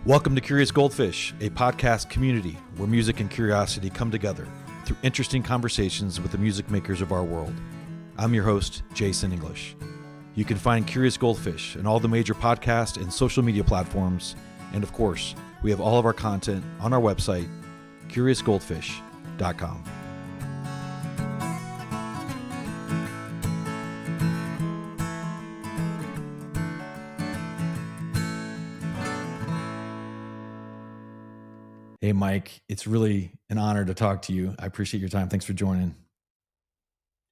Welcome to Curious Goldfish, a podcast community where music and curiosity come together through interesting conversations with the music makers of our world. I'm your host, Jason English. You can find Curious Goldfish in all the major podcast and social media platforms. And of course, we have all of our content on our website, curiousgoldfish.com. Hey, Mike, it's really an honor to talk to you. I appreciate your time. Thanks for joining.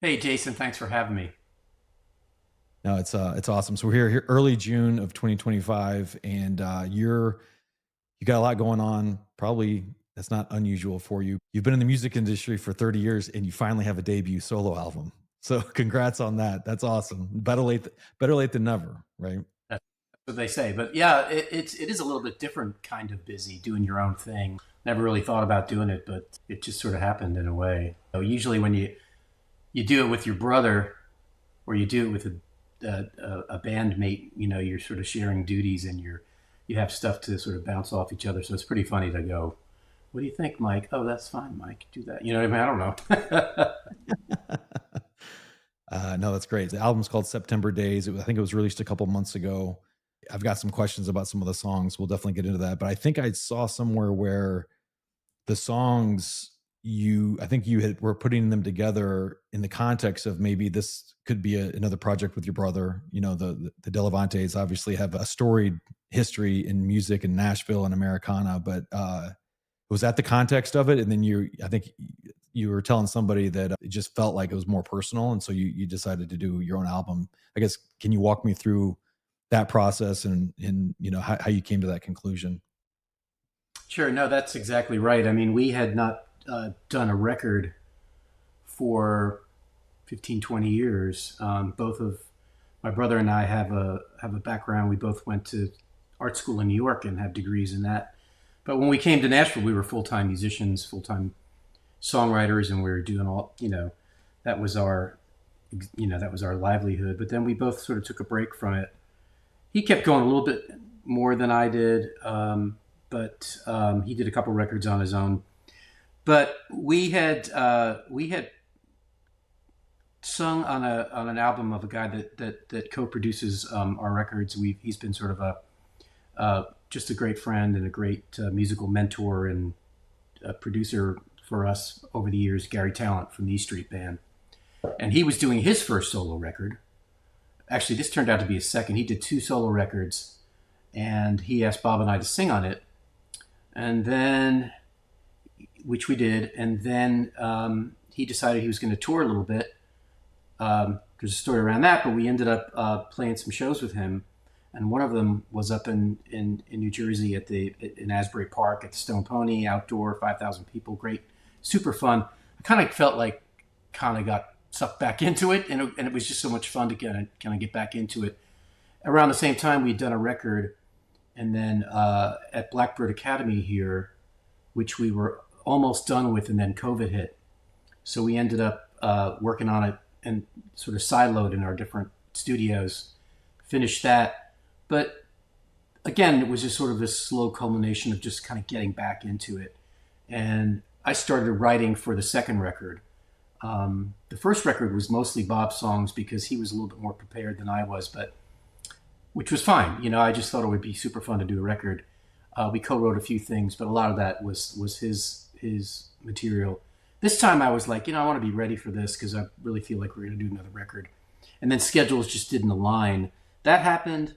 Hey, Jason, thanks for having me. No, it's awesome. So we're here early June of 2025, and you got a lot going on. Probably that's not unusual for you. You've been in the music industry for 30 years, and you finally have a debut solo album. So congrats on that. That's awesome. Better late than never, right? That's what they say. But yeah, it is a little bit different kind of busy doing your own thing. Never really thought about doing it, but it just sort of happened in a way. So usually when you do it with your brother, or you do it with a bandmate, you're sort of sharing duties and you have stuff to sort of bounce off each other. So it's pretty funny to go, what do you think, Mike? Oh, that's fine, Mike. Do that. You know what I mean? I don't know. No, that's great. The album's called September Days. I think it was released a couple months ago. I've got some questions about some of the songs. We'll definitely get into that. But I think I saw somewhere where the songs were putting them together in the context of maybe this could be another project with your brother. The Delevantes obviously have a storied history in music in Nashville and Americana, but was that the context of it? And then I think you were telling somebody that it just felt like it was more personal, and so you decided to do your own album. I guess, can you walk me through that process and how you came to that conclusion? Sure. No, that's exactly right. I mean, we had not done a record for 15, 20 years. Both of my brother and I have a background. We both went to art school in New York and have degrees in that. But when we came to Nashville, we were full-time musicians, full-time songwriters, and we were doing all, that was our livelihood. But then we both sort of took a break from it. He kept going a little bit more than I did, but he did a couple records on his own. But we had sung on an album of a guy that co-produces our records. He's been sort of just a great friend and a great musical mentor and a producer for us over the years, Gary Talent from the E Street Band. And he was doing his first solo record. Actually, this turned out to be his second. He did 2 solo records, and he asked Bob and I to sing on it, and then, which we did, and then he decided he was going to tour a little bit. There's a story around that, but we ended up playing some shows with him, and one of them was up in New Jersey in Asbury Park at the Stone Pony, outdoor, 5,000 people, great, super fun. I kind of felt like got sucked back into it, and it was just so much fun to kind of get back into it. Around the same time, we'd done a record, and then at Blackbird Academy here, which we were almost done with, and then COVID hit. So we ended up working on it and sort of siloed in our different studios, finished that. But again, it was just sort of this slow culmination of just kind of getting back into it. And I started writing for the second record. The first record was mostly Bob's songs because he was a little bit more prepared than I was, which was fine. I just thought it would be super fun to do a record. We co-wrote a few things, but a lot of that was his material. This time I was like, I want to be ready for this because I really feel like we're going to do another record. And then schedules just didn't align. That happened,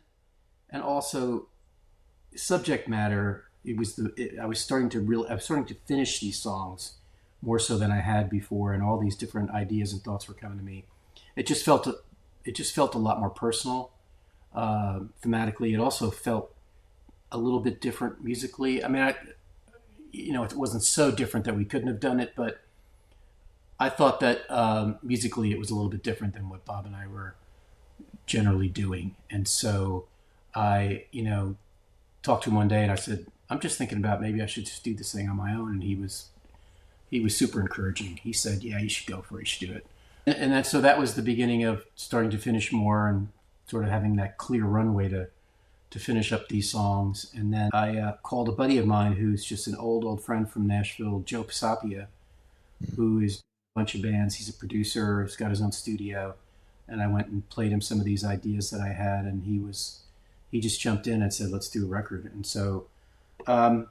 and also subject matter. I was starting to finish these songs more so than I had before, and all these different ideas and thoughts were coming to me. It just felt a lot more personal thematically. It also felt a little bit different musically. I mean, it wasn't so different that we couldn't have done it, but I thought that musically it was a little bit different than what Bob and I were generally doing. And so I, talked to him one day and I said, I'm just thinking about maybe I should just do this thing on my own. And he was super encouraging. He said, yeah, you should go for it. You should do it. And so that was the beginning of starting to finish more and sort of having that clear runway to to finish up these songs. And then I called a buddy of mine who's just an old friend from Nashville, Joe Pisapia, who is a bunch of bands. He's a producer. He's got his own studio. And I went and played him some of these ideas that I had, and he just jumped in and said, "Let's do a record." And so um,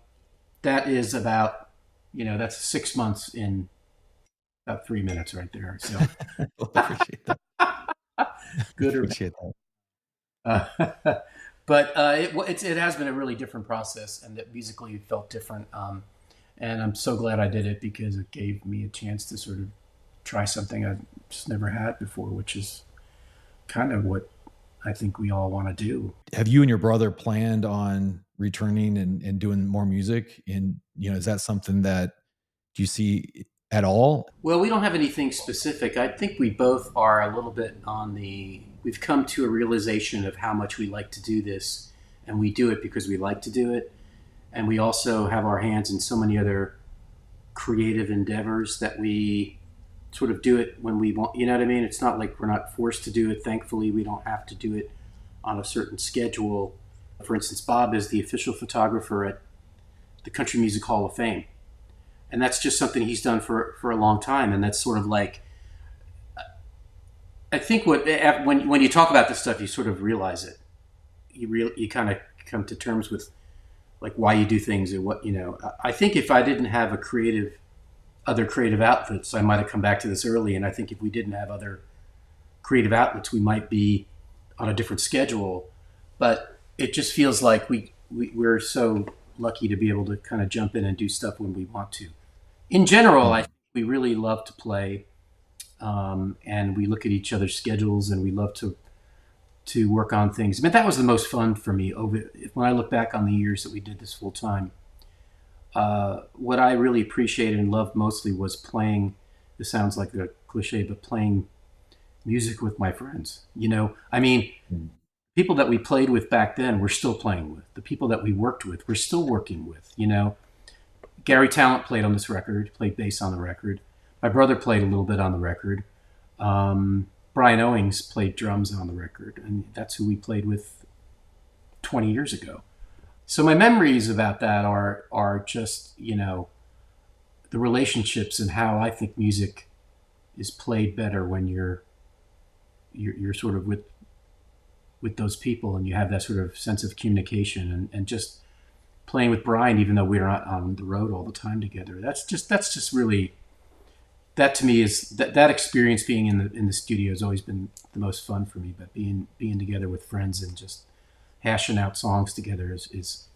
that is about, that's 6 months in about 3 minutes right there. So Well, I appreciate that. I good or appreciate that. bad. But it has been a really different process, and that musically it felt different. And I'm so glad I did it because it gave me a chance to sort of try something I just never had before, which is kind of what I think we all want to do. Have you and your brother planned on returning and doing more music? And, is that something that do you see at all? Well, we don't have anything specific. I think we both are a little bit we've come to a realization of how much we like to do this, and we do it because we like to do it. And we also have our hands in so many other creative endeavors that we sort of do it when we want. You know what I mean? It's not like we're not forced to do it. Thankfully, we don't have to do it on a certain schedule. For instance, Bob is the official photographer at the Country Music Hall of Fame. And that's just something he's done for a long time. And that's sort of like, I think when you talk about this stuff, you sort of realize it. You kind of come to terms with like why you do things and what, I think if I didn't have other creative outlets, I might have come back to this early. And I think if we didn't have other creative outlets, we might be on a different schedule. But it just feels like we're so lucky to be able to kind of jump in and do stuff when we want to. In general, I think we really love to play, and we look at each other's schedules, and we love to work on things. I mean, that was the most fun for me when I look back on the years that we did this full time. What I really appreciated and loved mostly was playing. This sounds like a cliche, but playing music with my friends. I mean, people that we played with back then, we're still playing with. The people that we worked with, we're still working with. Gary Talent played on this record, played bass on the record. My brother played a little bit on the record. Brian Owings played drums on the record, and that's who we played with 20 years ago. So my memories about that are just, the relationships and how I think music is played better when you're sort of with those people, and you have that sort of sense of communication, and just playing with Brian, even though we're not on the road all the time together. That's just really, that to me is that experience being in the studio has always been the most fun for me. But being together with friends and just hashing out songs together is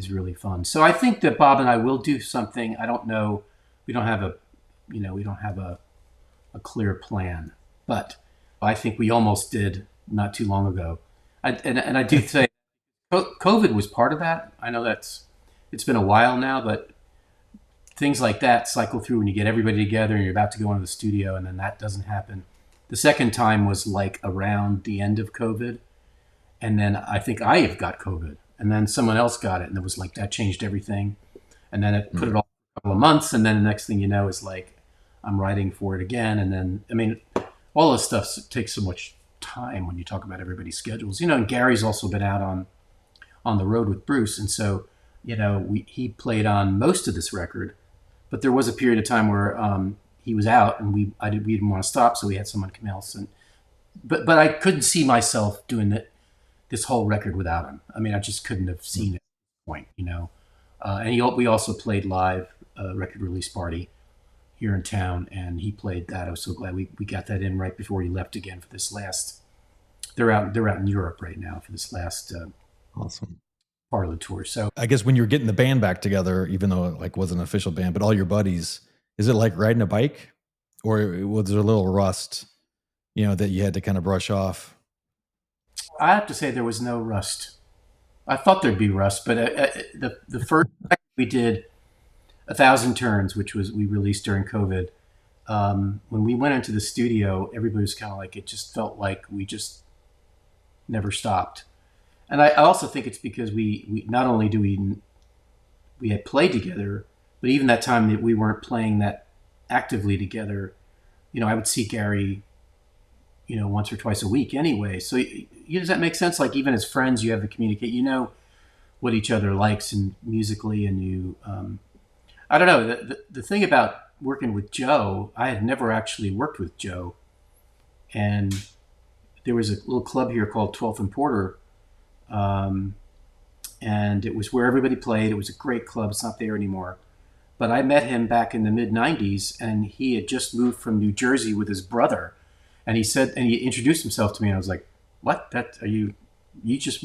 really fun. So I think that Bob and I will do something. I don't know. We don't have a clear plan, but I think we almost did not too long ago. And I do say COVID was part of that. I know it's been a while now, but things like that cycle through when you get everybody together and you're about to go into the studio, and then that doesn't happen. The second time was like around the end of COVID, and then I think I have got COVID, and then someone else got it, and it was like that changed everything, and then it put it off a couple of months, and then the next thing you know is like I'm writing for it again, and then I mean all this stuff takes so much time when you talk about everybody's schedules, and Gary's also been out on the road with Bruce, and so he played on most of this record, but there was a period of time where he was out, and we didn't want to stop, so we had someone come else, but I couldn't see myself doing this whole record without him. I mean, I just couldn't have seen it at this point, and we also played live record release party here in town, and he played that. I was so glad we got that in right before he left again for this last. They're out in Europe right now for this last Awesome part of the tour. So I guess when you're getting the band back together, even though it like wasn't an official band, but all your buddies, is it like riding a bike, or was there a little rust, that you had to kind of brush off? I have to say there was no rust. I thought there'd be rust, but the first we did 1,000 Turns, which we released during COVID. When we went into the studio, everybody was kind of like, it just felt like we just never stopped. And I also think it's because we not only do we had played together, but even that time that we weren't playing that actively together, I would see Gary once or twice a week anyway. So does that make sense? Like even as friends, you have to communicate. You know what each other likes and musically, and I don't know. The thing about working with Joe, I had never actually worked with Joe, and there was a little club here called 12th and Porter, um, and it was where everybody played. It was a great club. It's not there anymore. But I met him back in the mid '90s, and he had just moved from New Jersey with his brother. And he introduced himself to me, and I was like, "What? That are you? You just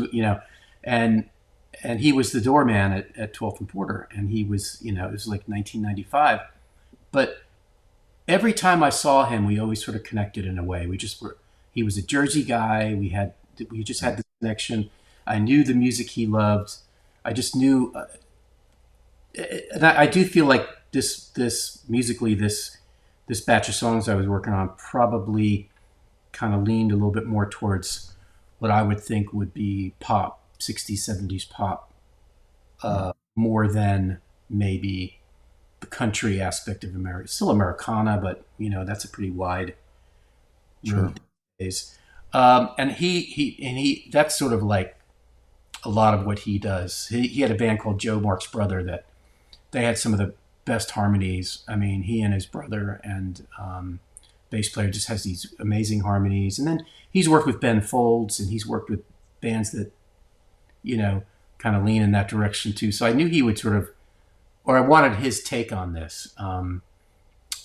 And he was the doorman at 12th and Porter, and he was, it was like 1995. But every time I saw him, we always sort of connected in a way. We just were. He was a Jersey guy. We just had this connection. I knew the music he loved. I just knew, and I do feel like this musically this batch of songs I was working on probably kind of leaned a little bit more towards what I would think would be pop, 60s, 70s pop, Mm, more than maybe the country aspect of America. Still Americana, but that's a pretty wide sure. road these days. And he that's sort of like a lot of what he does. He had a band called Joe Mark's Brother that they had some of the best harmonies. I mean, he and his brother and bass player just has these amazing harmonies. And then he's worked with Ben Folds, and he's worked with bands that you know kind of lean in that direction too. So I knew he would sort of, or I wanted his take on this.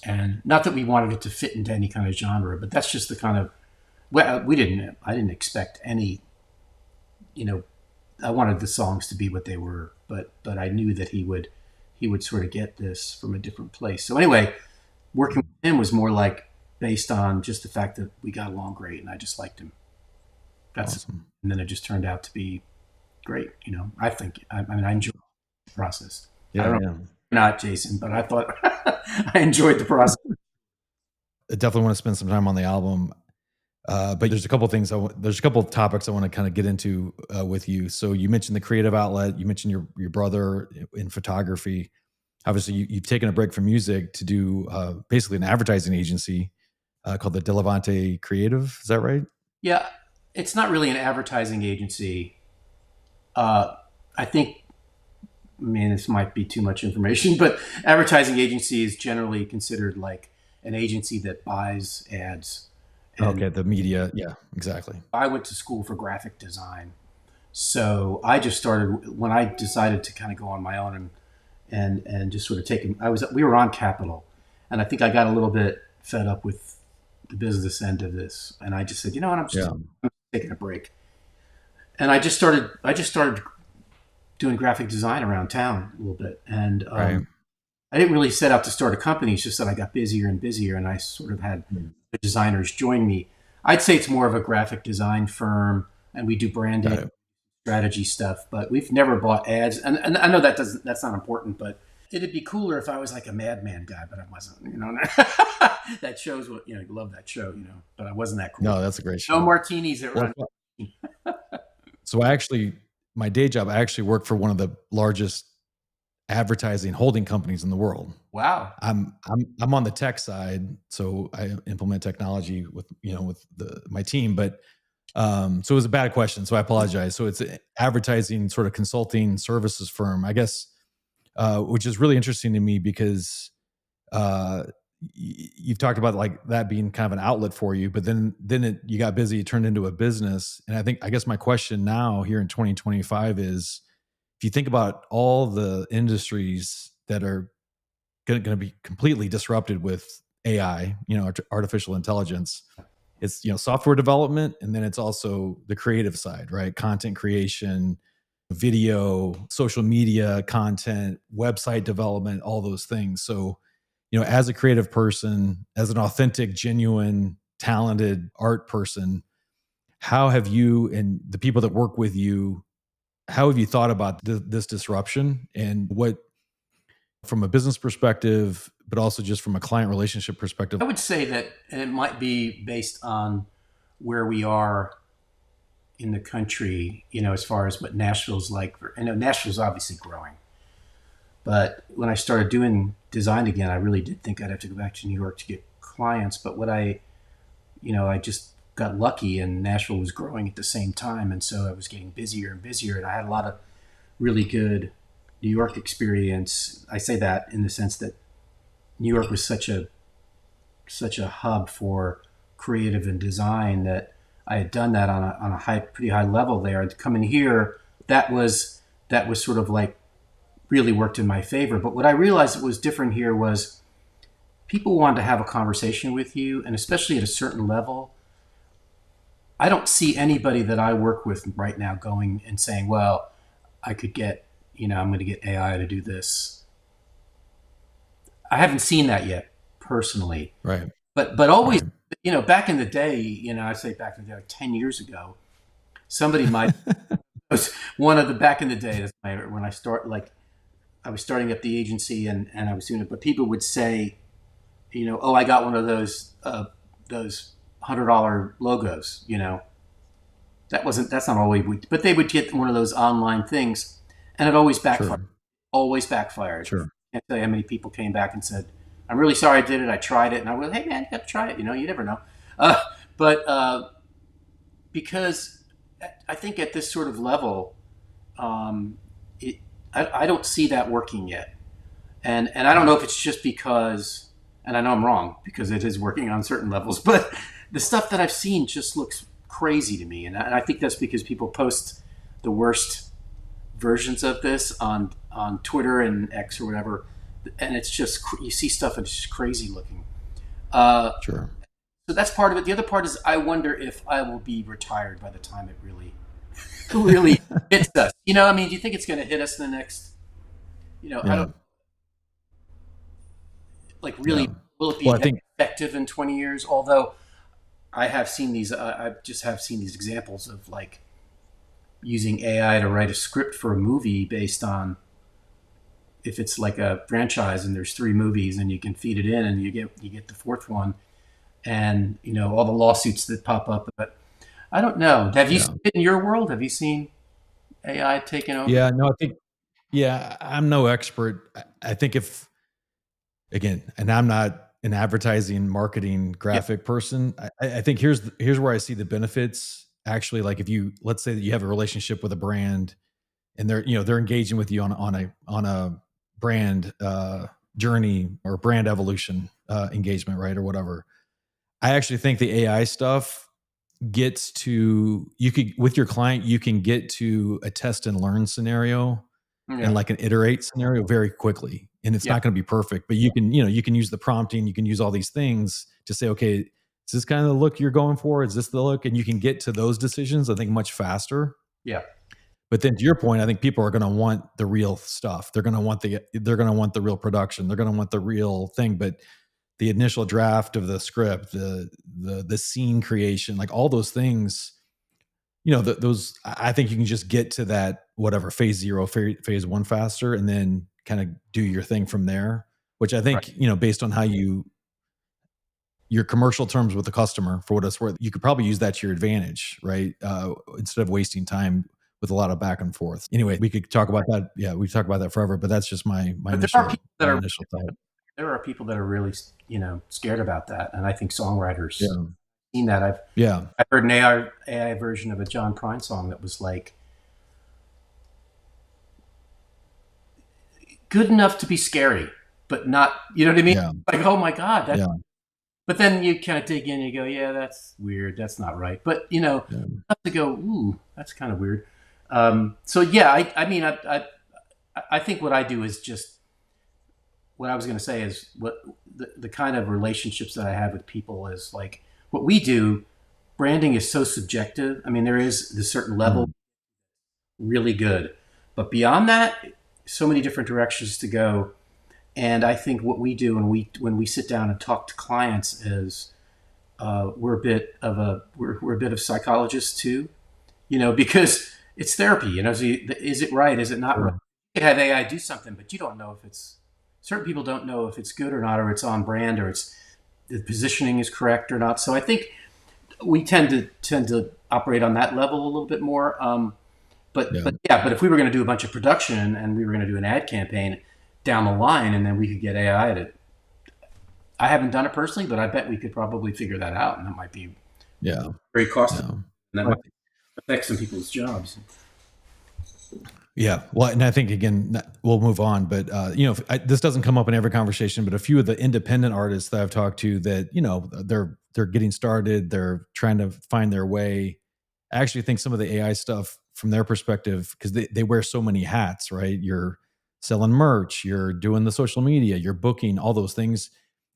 And not that we wanted it to fit into any kind of genre, but that's just the kind of, well, I didn't expect any, you know, I wanted the songs to be what they were, but I knew that he would sort of get this from a different place. So anyway, working Mm, with him was more like based on just the fact that we got along great and I just liked him. That's awesome. And then it just turned out to be great. I think I mean I enjoyed the process. I Yeah, don't know, yeah. not Jason, but I thought I enjoyed the process. I definitely want to spend some time on the album. But there's a couple things there's a couple of topics I want to kind of get into with you. So you mentioned the creative outlet. You mentioned your brother in photography. Obviously, you've taken a break from music to do basically an advertising agency called the Delevante Creative. Is that right? Yeah, it's not really an advertising agency. Uh, I think, I mean, this might be too much information, but advertising agency is generally considered like an agency that buys ads. And Okay, the media. Yeah, exactly. I went to school for graphic design, so I just started when I decided to kind of go on my own and just sort of take. We were on Capital, and I think I got a little bit fed up with the business end of this, and I just said, you know what, Yeah, I'm taking a break, and I just started doing graphic design around town a little bit, and right. I didn't really set out to start a company. It's just that I got busier and busier, and I sort of had Mm, the designers join me. I'd say it's more of a graphic design firm, and we do got branding, it. strategy stuff, but we've never bought ads. And I know that's not important, but it'd be cooler if I was like a Madman guy, but I wasn't. That shows what you love that show, but I wasn't that cool. No, that's a great No show. martinis at Well, run. so I actually, my day job, I actually work for one of the largest advertising holding companies in the world. Wow. I'm on the tech side, so I implement technology with with my team. But so it was a bad question, so I apologize. So it's an advertising sort of consulting services firm, I guess, which is really interesting to me because uh, you've talked about like that being kind of an outlet for you, but then you got busy, it turned into a business. And I guess my question now here in 2025 is, if you think about all the industries that are going to be completely disrupted with AI, artificial intelligence, it's software development, and then it's also the creative side, right? Content creation, video, social media content, website development, all those things. So as a creative person, as an authentic, genuine, talented art person, how have you and the people that work with you, how have you thought about this disruption, and what, from a business perspective, but also just from a client relationship perspective? I would say that, and it might be based on where we are in the country, as far as what Nashville's like. I know Nashville's obviously growing, but when I started doing design again, I really did think I'd have to go back to New York to get clients. But what I just got lucky, and Nashville was growing at the same time, and so I was getting busier and busier, and I had a lot of really good New York experience. I say that in the sense that New York was such a hub for creative and design that I had done that on a pretty high level there. And coming here, that was sort of like really worked in my favor. But what I realized that was different here was people wanted to have a conversation with you, and especially at a certain level. I don't see anybody that I work with right now going and saying, "Well, I could get, I'm going to get AI to do this." I haven't seen that yet personally. Right. But always, Right. back in the day, I say back in the day, like 10 years ago, somebody might was one of the back in the day. That's when I was starting up the agency, and I was doing it. But people would say, "Oh, I got one of those $100 logos." That's not always, but they would get one of those online things, and it always backfired. Sure. Always backfired. Sure. I can't tell you how many people came back and said, "I'm really sorry I did it. I tried it," and I was, "Hey man, you have to try it. You never know." But because I think at this sort of level, um, I don't see that working yet, and I don't know if it's just because, and I know I'm wrong because it is working on certain levels, but the stuff that I've seen just looks crazy to me, and I think that's because people post the worst versions of this on Twitter and X or whatever, and it's just you see stuff and it's just crazy looking. Uh, Sure. so that's part of it. The other part is I wonder if I will be retired by the time it really hits us. I mean, do you think it's going to hit us in the next? I Yeah. don't like Yeah. really. Will it Well, be I think, effective in 20 years? Although I have seen these, I just have seen these examples of like using AI to write a script for a movie based on if it's like a franchise and there's three movies and you can feed it in and you get the fourth one, and all the lawsuits that pop up. But I don't know. Have you yeah. seen it in your world? Have you seen AI taking over? Yeah. No, I think, yeah, I'm no expert. I think if, again, and I'm not an advertising, marketing, Yeah, graphic person. I think here's where I see the benefits. Actually, like if you let's say that you have a relationship with a brand and they're engaging with you on a brand journey or brand evolution engagement, right, or whatever. I actually think the AI stuff gets to you could with your client you can get to a test and learn scenario and yeah, like an iterate scenario very quickly, and it's yeah, not going to be perfect, but you can use the prompting, you can use all these things to say, okay, is this kind of the look you're going for, is this the look, and you can get to those decisions I think much faster. yeah. But then to your point, I think people are going to want the real stuff. They're going to want the real production. They're going to want the real thing. But the initial draft of the script, the scene creation, like all those things, those I think you can just get to that whatever phase zero, phase one faster, and then kind of do your thing from there. Which I Right. think based on how your commercial terms with the customer, for what it's worth, you could probably use that to your advantage, right? Instead of wasting time with a lot of back and forth. Anyway, we could talk about that. Yeah, we could talk about that forever, but that's just my But there are initial people that my are initial thought. really scared about that, and I think songwriters Yeah, seen that. yeah, I've heard an AI version of a John Prine song that was like good enough to be scary, but not. You know what I mean? yeah, Like, oh my god, that. yeah, But then you kind of dig in, and you go, yeah, that's weird. That's not right. But yeah. have to go, ooh, that's kind of weird. So yeah, I mean, I think what I do is just what I was going to say is what the kind of relationships that I have with people is like what we do. Branding is so subjective. I mean, there is the certain level Mm, really good, but beyond that, so many different directions to go. And I think what we do when we sit down and talk to clients is we're a bit of psychologists too, because it's therapy. So is it right? Is it not right? sure. You could have AI do something, but you don't know if it's. Certain people don't know if it's good or not, or it's on brand, or it's the positioning is correct or not. So I think we tend to operate on that level a little bit more. But Yeah, yeah, but if we were going to do a bunch of production and we were going to do an ad campaign down the line, and then we could get AI to. I haven't done it personally, but I bet we could probably figure that out, and that might be Yeah. very costly, Yeah. and that Right. might affect some people's jobs. Yeah. Well, and I think again, we'll move on, but this doesn't come up in every conversation, but a few of the independent artists that I've talked to that, they're getting started, they're trying to find their way. I actually think some of the AI stuff from their perspective, because they wear so many hats, right? You're selling merch, you're doing the social media, you're booking, all those things.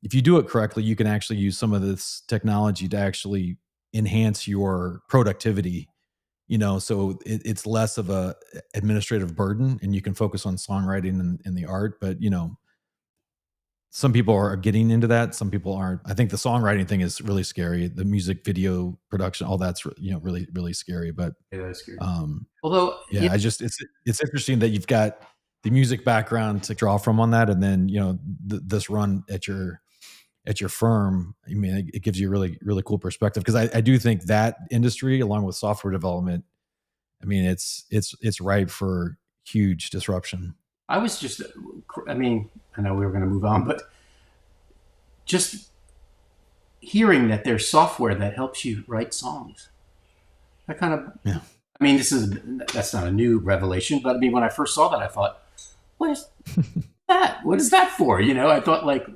If you do it correctly, you can actually use some of this technology to actually enhance your productivity, so it's less of a administrative burden and you can focus on songwriting and the art. But some people are getting into that, some people aren't. I think the songwriting thing is really scary, the music video production, all that's really really scary. But Yeah, that's scary. um Although, yeah, yeah, it's interesting that you've got the music background to draw from on that, and then this run at your firm. I mean, it gives you a really really cool perspective, because I do think that industry, along with software development, I mean, it's ripe for huge disruption. I was just, I mean, I know we were going to move on, but just hearing that there's software that helps you write songs, that kind of, Yeah, I mean, that's not a new revelation, but I mean, when I first saw that, I thought, what is that? What is that for? I thought, like,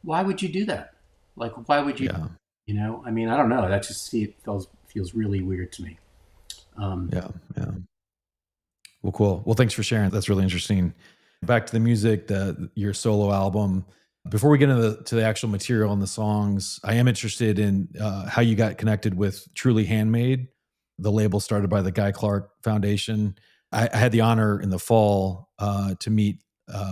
why would you do that? Like, why would you? yeah, I mean, I don't know. That just feels really weird to me. Um, yeah, yeah. Well, cool. Well, thanks for sharing. That's really interesting. Back to the music, your solo album. Before we get into the actual material and the songs, I am interested in how you got connected with Truly Handmade, the label started by the Guy Clark Foundation. I had the honor in the fall to meet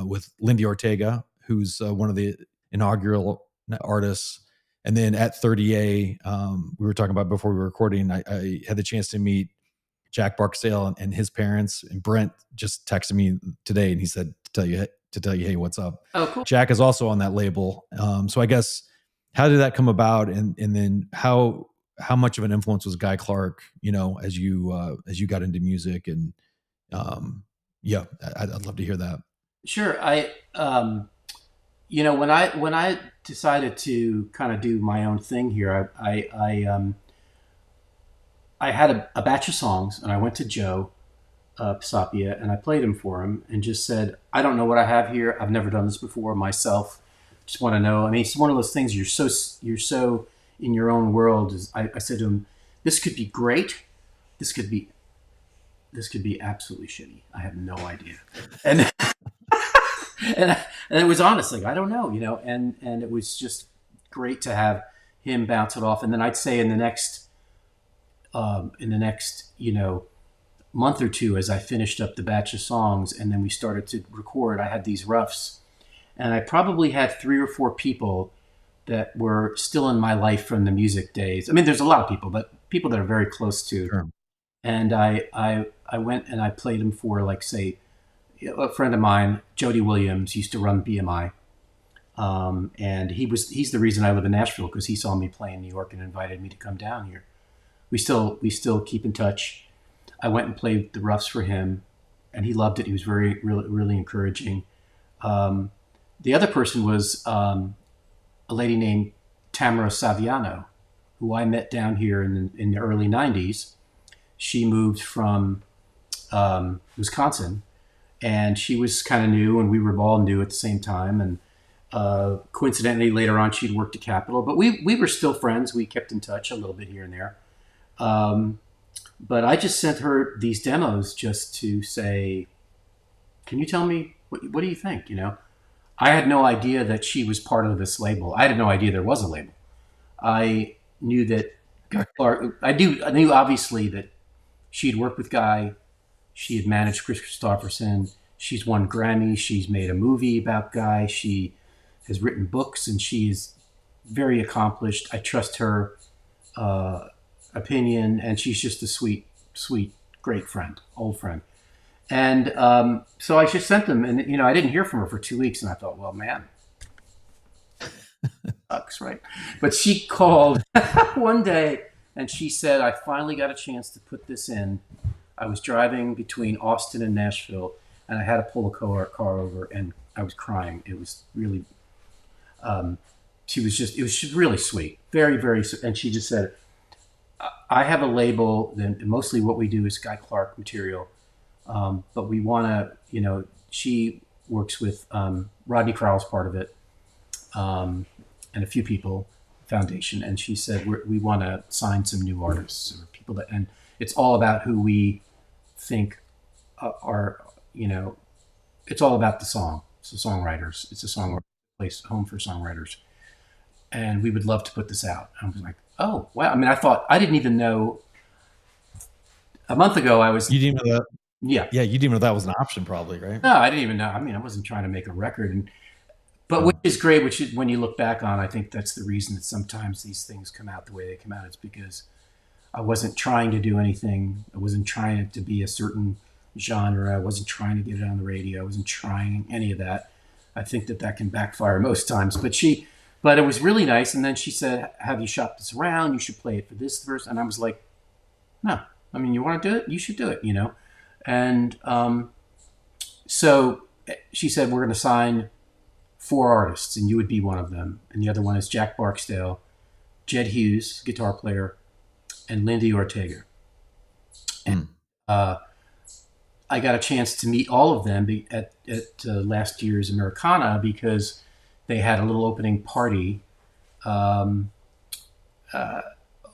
with Lindy Ortega, who's one of the inaugural artists. And then at 30A, we were talking about before we were recording, I had the chance to meet Jack Barksdale and his parents. And Brent just texted me today, and he said to tell you, hey, what's up? oh, cool. Jack is also on that label. So I guess, how did that come about, and then how much of an influence was Guy Clark, as you got into music, and yeah, I'd love to hear that. Sure. When I decided to kind of do my own thing here, I had a batch of songs, and I went to Joe Pisapia, and I played them for him, and just said, I don't know what I have here. I've never done this before myself. Just want to know. I mean, it's one of those things. You're so in your own world. I said to him, this could be great. This could be this could be absolutely shitty. I have no idea. And and it was honest, like, I don't know, and it was just great to have him bounce it off. And then I'd say in the next month or two, as I finished up the batch of songs and then we started to record, I had these roughs, and I probably had three or four people that were still in my life from the music days. I mean, there's a lot of people, but people that are very close to. Sure. And I went and I played them for, like, say, a friend of mine, Jody Williams, used to run BMI, and he's the reason I live in Nashville, because he saw me play in New York and invited me to come down here. We still keep in touch. I went and played the roughs for him, and he loved it. He was very really really encouraging. Um, the other person was a lady named Tamara Saviano, who I met down here in the early '90s. She moved from Wisconsin, and she was kind of new, and we were all new at the same time. And coincidentally, later on, she'd worked at Capitol, but we were still friends. We kept in touch a little bit here and there. Um, but I just sent her these demos just to say, "Can you tell me what do you think?" I had no idea that she was part of this label. I had no idea there was a label. I knew that Guy Clark. I knew obviously that she'd worked with Guy. She had managed Chris Christopherson. She's won Grammys. She's made a movie about Guy. She has written books, and she's very accomplished. I trust her uh, opinion, and she's just a sweet, sweet, great friend, old friend. And so I just sent them, and I didn't hear from her for 2 weeks, and I thought, well, man, sucks, right? But she called one day, and she said, I finally got a chance to put this in. I was driving between Austin and Nashville, and I had to pull a car over, and I was crying. It was really, it was just really sweet, very, very. And she just said, I have a label. Then mostly what we do is Guy Clark material, but we want to, she works with Rodney Crowell's part of it, and a few people, foundation, and she said we want to sign some new artists or people that, and it's all about who we think are, it's all about the song. It's the songwriters. It's a song place home for songwriters, and we would love to put this out. I was like, oh wow! I mean, I thought I didn't even know. A month ago, I was You didn't know that? yeah. Yeah, you didn't know that was an option, probably, right? No, I didn't even know. I mean, I wasn't trying to make a record, but which Yeah. is great. Which is when you look back on, I think that's the reason that sometimes these things come out the way they come out. It's because I wasn't trying to do anything. I wasn't trying it to be a certain genre. I wasn't trying to get it on the radio. I wasn't trying any of that. I think that can backfire most times. But it was really nice. And then she said, "Have you shopped this around? You should play it for this verse." And I was like, "No, I mean, you want to do it? You should do it, And so she said, "We're going to sign 4 artists, and you would be one of them. And the other one is Jack Barksdale, Jed Hughes, guitar player, and Lindy Ortega." And Mm. I got a chance to meet all of them at last year's Americana because they had a little opening party um, uh,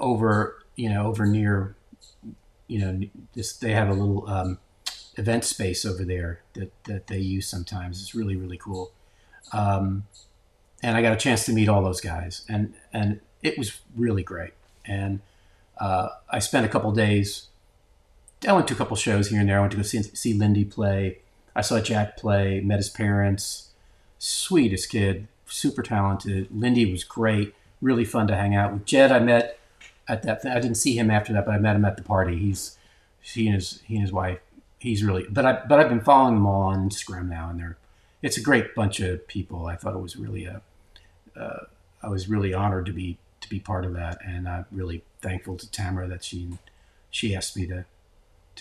over near, this. They have a little event space over there that they use sometimes. It's really really cool. Um, and I got a chance to meet all those guys, and it was really great. And I spent a couple days. I went to a couple shows here and there. I went to go see Lindy play. I saw Jack play. Met his parents. Sweetest kid, super talented. Lindy was great. Really fun to hang out with. Jed, I met at that. I didn't see him after that, but I met him at the party. He and his wife. He's really. But I've been following them all on Instagram now, and it's a great bunch of people. I thought it was really I was really honored to be part of that, and I'm really thankful to Tamara that she asked me to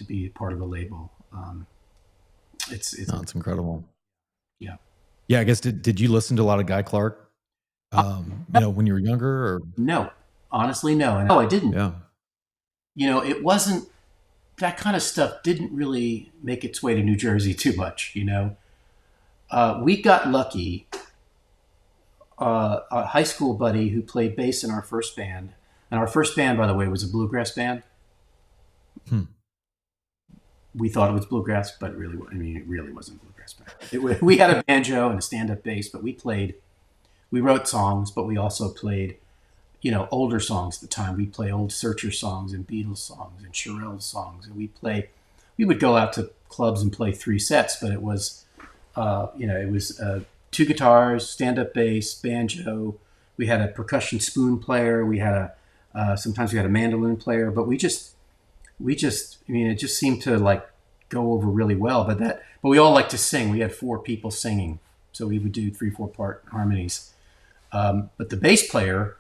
be part of the label. It's No, it's incredible. yeah. Yeah, I guess did you listen to a lot of Guy Clark? When you were younger, or No, honestly, no, and no, I didn't. yeah, It wasn't that kind of stuff. Didn't really make its way to New Jersey too much. We got lucky. A high school buddy who played bass in our first band, and our first band, by the way, was a bluegrass band. Hmm. We thought it was bluegrass, but it really wasn't bluegrass band. We had a banjo and a stand-up bass, but we wrote songs, but we also played, older songs at the time. We play old Searcher songs and Beatles songs and Shirelles songs, and we would go out to clubs and play 3 sets, but it was, it was 2 guitars, stand-up bass, banjo. We had a percussion spoon player. We had sometimes we had a mandolin player, but it just seemed to like go over really well. But we all like to sing. We had 4 people singing, so we would do 3, 4-part harmonies. But the bass player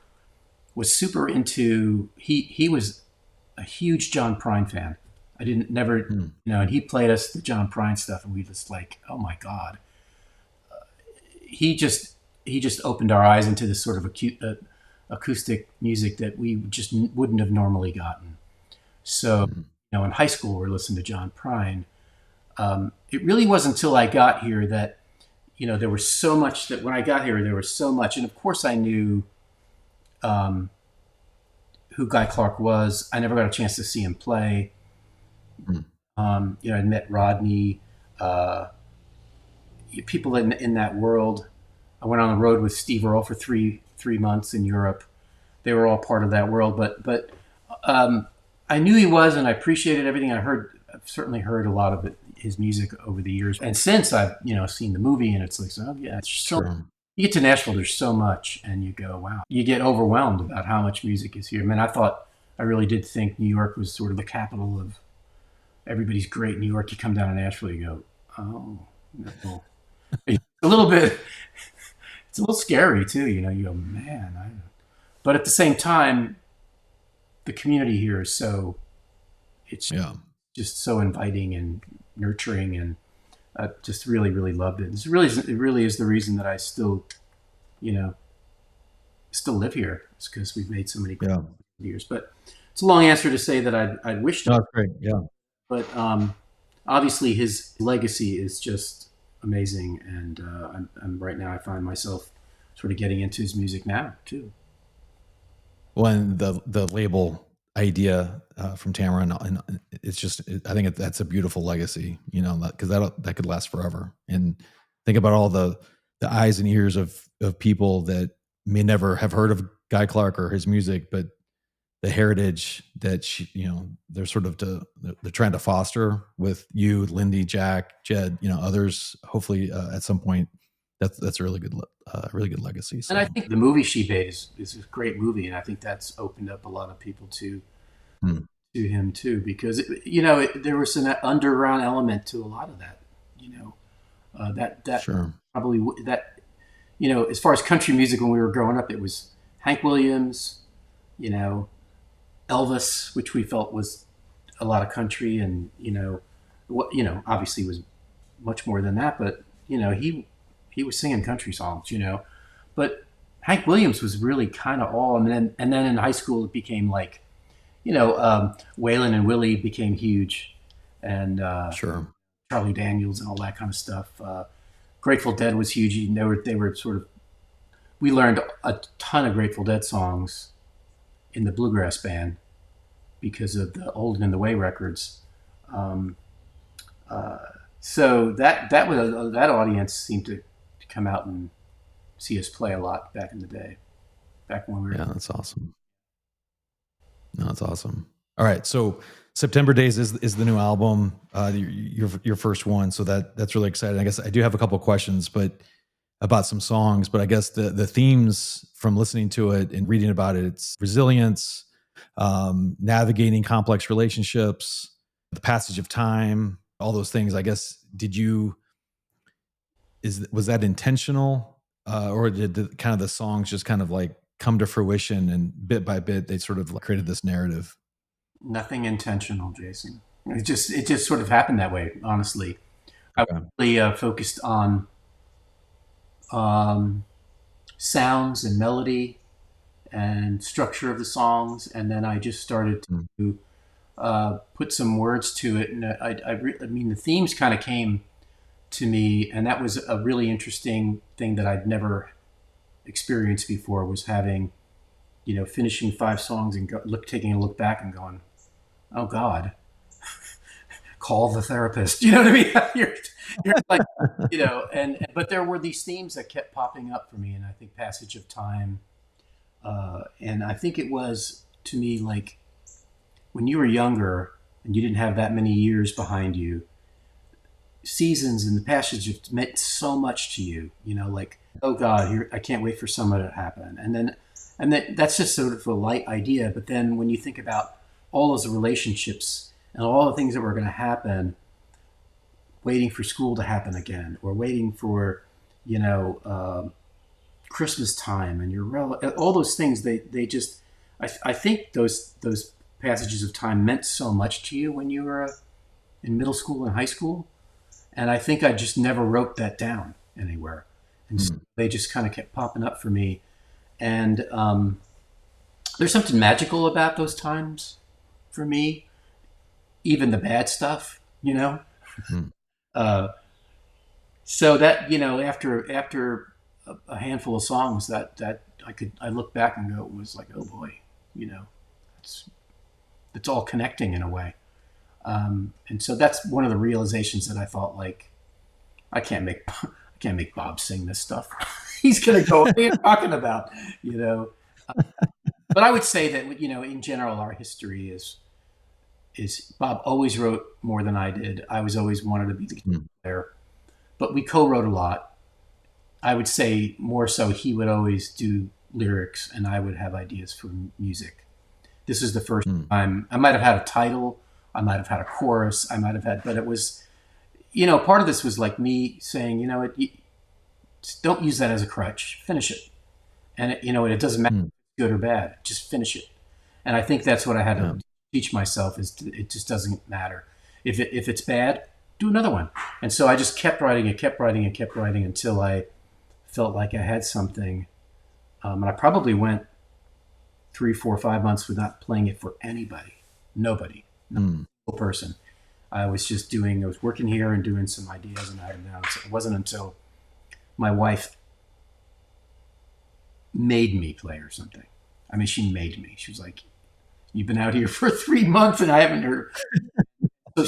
was super into. He was a huge John Prine fan. I didn't never, and he played us the John Prine stuff, and we just like, oh my god. He just opened our eyes into this sort of acoustic music that we just wouldn't have normally gotten. So, in high school, we're listening to John Prine. It really wasn't until I got here that, there was so much that when I got here, there was so much. And of course, I knew who Guy Clark was. I never got a chance to see him play. Mm. I met Rodney, people in that world. I went on the road with Steve Earle for three months in Europe. They were all part of that world, but I knew he was, and I appreciated everything I heard. I've certainly heard a lot of his music over the years, and since I've seen the movie, and it's like, oh yeah, it's so. Sure. You get to Nashville, there's so much, and you go, wow. You get overwhelmed about how much music is here. I mean, I really did think New York was sort of the capital of everybody's great New York. You come down to Nashville, you go, oh, no. It's a little bit, it's a little scary too, you go, man. But at the same time, the community here is it's just so inviting and nurturing, and I just really, really loved it. It really is the reason that I still live here. It's because we've made so many years. But it's a long answer to say that I'd wished, No, that's great. Yeah. but obviously his legacy is just amazing, and I'm right now I find myself sort of getting into his music now too. When the label idea from Tamara, and it's just, I think that's a beautiful legacy, because that could last forever. And think about all the eyes and ears of people that may never have heard of Guy Clark or his music, but the heritage that they're sort of they're trying to foster with you, Lindy, Jack, Jed, others. Hopefully, at some point, that's a really good legacy. And I So, think the movie she made is a great movie, and I think that's opened up a lot of people hmm, to him too, because there was an underground element to a lot of that. You know, that sure, probably that as far as country music when we were growing up, it was Hank Williams, you know, Elvis, which we felt was a lot of country, and what obviously was much more than that, but he was singing country songs, but Hank Williams was really kind of all, and then in high school it became like, Waylon and Willie became huge, and sure. Charlie Daniels and all that kind of stuff. Grateful Dead was huge. They were sort of, we learned a ton of Grateful Dead songs in the bluegrass band because of the Old and the Way records. Um, uh, so that audience seemed to come out and see us play a lot back in the day, back when we were. Yeah, that's awesome. No, that's awesome. All right, so September Days is the new album, your first one. So that's really exciting. I guess I do have a couple of questions, but about some songs. But I guess the themes from listening to it and reading about it, it's resilience, navigating complex relationships, the passage of time, all those things. I guess was that intentional, or did kind of the songs just kind of like come to fruition and bit by bit they sort of like created this narrative? Nothing intentional, Jason. It just sort of happened that way. Honestly, I Okay. really focused on um, sounds and melody and structure of the songs, and then I just started Mm, to put some words to it. And I mean, the themes kind of came to me, and that was a really interesting thing that I'd never experienced before. Was having, finishing 5 songs and taking a look back and going, "Oh God, call the therapist." You know what I mean? you're like, and but there were these themes that kept popping up for me, and I think passage of time, and I think it was to me like when you were younger and you didn't have that many years behind you, seasons and the passage of meant so much to you. Like, oh God, here I can't wait for summer to happen, and then that's just sort of a light idea. But then when you think about all those relationships and all the things that were going to happen, waiting for school to happen again, or waiting for you know Christmas time, and all those things, they just I think those passages of time meant so much to you when you were in middle school and high school, and I think I just never wrote that down anywhere, and so mm, they just kind of kept popping up for me. And there's something magical about those times for me, even the bad stuff, mm. Uh, so that after a handful of songs that I look back and go, it was like, oh boy, it's it's all connecting in a way. And so that's one of the realizations that I thought, like, I can't make Bob sing this stuff. He's gonna go, what are you talking about? You know. But I would say that in general, our history is Bob always wrote more than I did. I was always wanted to be the guitar Mm, player, but we co-wrote a lot. I would say more so he would always do lyrics and I would have ideas for music. This is the first mm, time I might have had a title, I might have had a chorus, I might have had, but it was, part of this was like me saying, don't use that as a crutch, finish it. And it doesn't matter mm. good or bad, just finish it. And I think that's what I had Yeah. to teach myself it just doesn't matter. If it's bad, do another one. And so I just kept writing and kept writing and kept writing until I felt like I had something. And I probably went 3, 4, 5 months without playing it for anybody, nobody, not Mm. a single person. I was working here and doing some ideas and item down. So it wasn't until my wife made me play or something. I mean, she made me. She was like, "You've been out here for 3 months and I haven't heard." So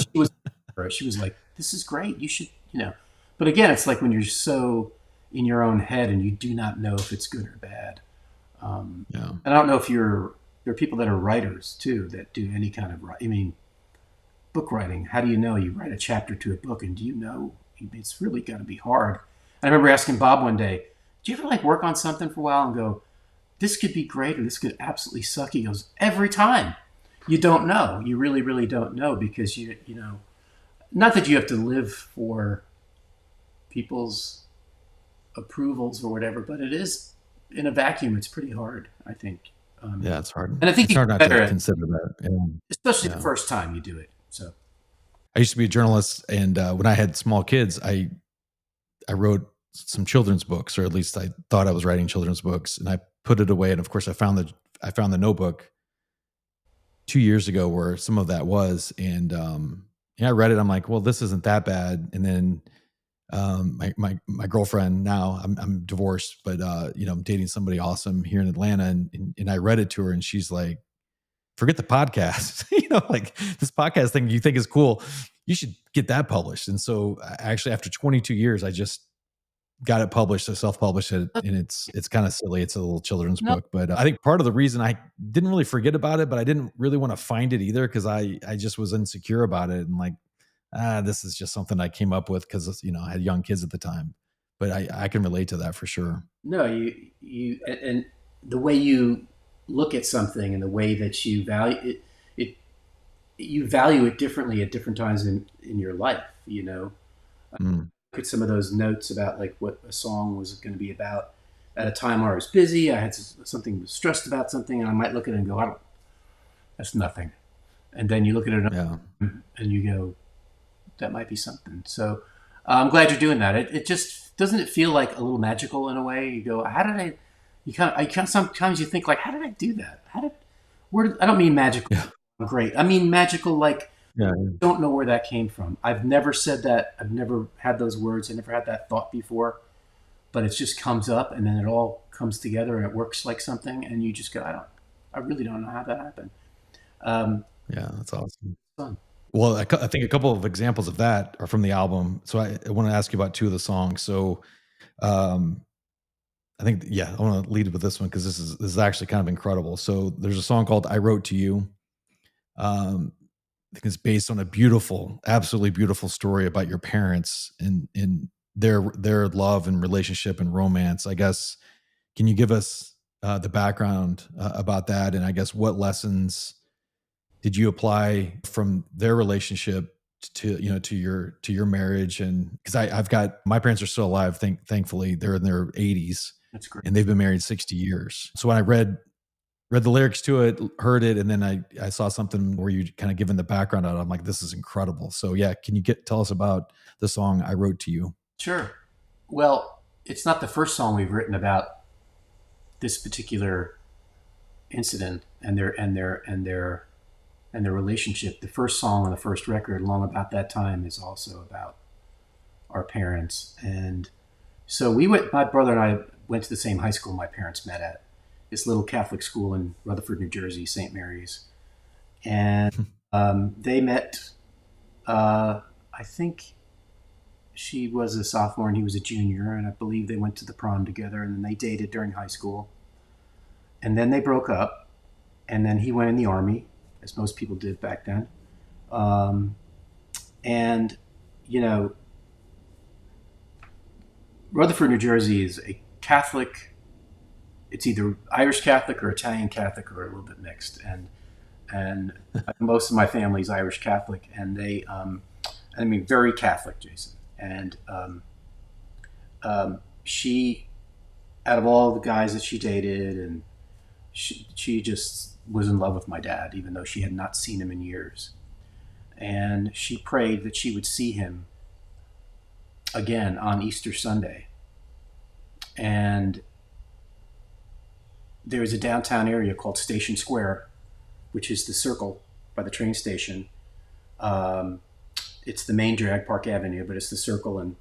she was like, "This is great. You should, you know." But again, it's like when you're so in your own head and you do not know if it's good or bad. Yeah. And I don't know if there are people that are writers too that do any kind of I mean, book writing. How do you know? You write a chapter to a book, and do you know? It's really got to be hard. I remember asking Bob one day, "Do you ever like work on something for a while and go, this could be great or this could absolutely suck?" He goes, "Every time." You don't know. You really, really don't know because you know, not that you have to live for people's approvals or whatever, but it is in a vacuum. It's pretty hard, I think. Yeah, it's hard. And I think It's you hard get not to better at, consider that. especially the Yeah. first time you do it. So I used to be a journalist, and when I had small kids, I wrote some children's books, or at least I thought I was writing children's books, and I put it away. And of course, I found the notebook 2 years ago where some of that was, and yeah, I read it. I'm like, well, this isn't that bad. And then my girlfriend now, I'm divorced, but I'm dating somebody awesome here in Atlanta, and I read it to her, and she's like, forget the podcast. Like this podcast thing you think is cool, you should get that published. And so actually after 22 years, I just got it published. I self-published it, and it's kind of silly. It's a little children's no, book, but I think part of the reason I didn't really forget about it, but I didn't really want to find it either because I just was insecure about it and like, this is just something I came up with because I had young kids at the time. But I can relate to that for sure. no, and the way you look at something and the way that you value it you value it differently at different times in your life. You know, Mm, look at some of those notes about like what a song was going to be about at a time where I was busy. I had something stressed about something, and I might look at it and go, "I don't. That's nothing." And then you look at it yeah. and you go, "That might be something." So I'm glad you're doing that. It just doesn't it feel like a little magical in a way. You go, "How did I?" I kind of sometimes you think like, "How did I do that? How did where?" I don't mean magical. Yeah. Great. I mean magical like Yeah. don't know where that came from. I've never said that. I've never had those words. I never had that thought before. But it just comes up, and then it all comes together, and it works like something. And you just go, I really don't know how that happened. Um, Yeah. That's awesome. fun. Well, I think a couple of examples of that are from the album. So I want to ask you about two of the songs. So um, I think, yeah, I want to lead with this one because this is actually kind of incredible. So there's a song called "I Wrote to You." Um, I think it's based on a beautiful, absolutely beautiful story about your parents and their love and relationship and romance. I guess, can you give us the background about that? And I guess what lessons did you apply from their relationship to your marriage? And because I've got my parents are still alive, thankfully they're in their 80s That's great. and they've been married 60 years. So when I read the lyrics to it, heard it, and then I saw something where you kind of given the background on it. I'm like, this is incredible. So yeah, can you tell us about the song "I Wrote to You"? Sure. Well, it's not the first song we've written about this particular incident and their relationship. The first song on the first record, "Long About That Time," is also about our parents. And so my brother and I went to the same high school my parents met at, this little Catholic school in Rutherford, New Jersey, St. Mary's. And they met, I think she was a sophomore and he was a junior. And I believe they went to the prom together, and then they dated during high school. And then they broke up. And then he went in the Army, as most people did back then. Um, and, you know, Rutherford, New Jersey is a Catholic. It's either Irish Catholic or Italian Catholic or a little bit mixed. And most of my family's Irish Catholic, and I mean, very Catholic, Jason. And she, out of all the guys that she dated, and she just was in love with my dad, even though she had not seen him in years. And she prayed that she would see him again on Easter Sunday. And there is a downtown area called Station Square, which is the circle by the train station. Um, it's the main drag, Park Avenue, but it's the circle, and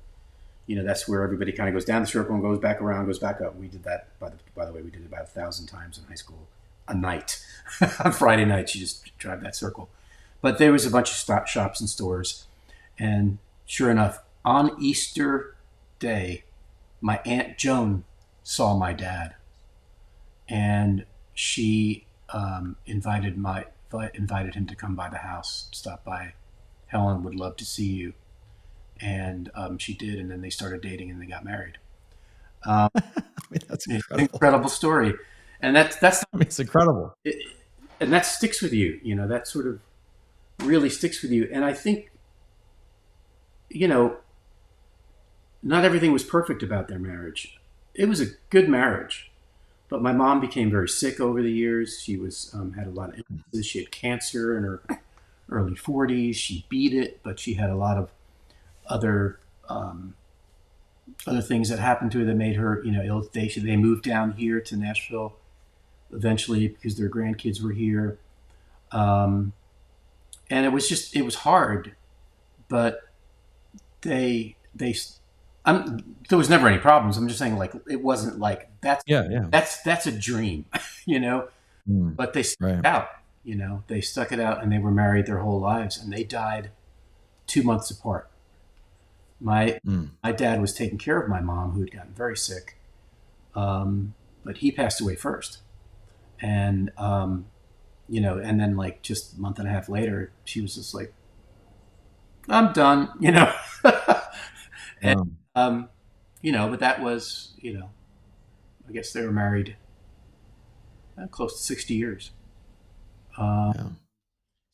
that's where everybody kind of goes down the circle and goes back around, goes back up. We did that by the way. We did it about 1,000 times in high school a night. On Friday nights, you just drive that circle. But there was a bunch of shops and stores, and sure enough, on Easter Day, my aunt Joan saw my dad, and she invited him to come by the house, stop by. Helen would love to see you, and she did, and then they started dating and they got married. Um, I mean, that's it's an incredible. incredible story, and that's I mean, it's incredible. it, and that sticks with you. That sort of really sticks with you. And I think you know not everything was perfect about their marriage. It was a good marriage, but my mom became very sick over the years. She was had a lot of illnesses. She had cancer in her early 40s. She beat it, but she had a lot of other um, other things that happened to her that made her ill. They moved down here to Nashville eventually because their grandkids were here, um, and it was hard, but they there was never any problems. I'm just saying, like, it wasn't like Yeah, yeah. that's a dream, you know. Mm, But they stuck right. it out. They stuck it out, and they were married their whole lives, and they died 2 months apart. My Mm, my dad was taking care of my mom, who had gotten very sick, but he passed away first, and and then like just a month and a half later, she was just like, "I'm done." And wow. um, but that was, I guess they were married close to 60 years. Uh, Yeah.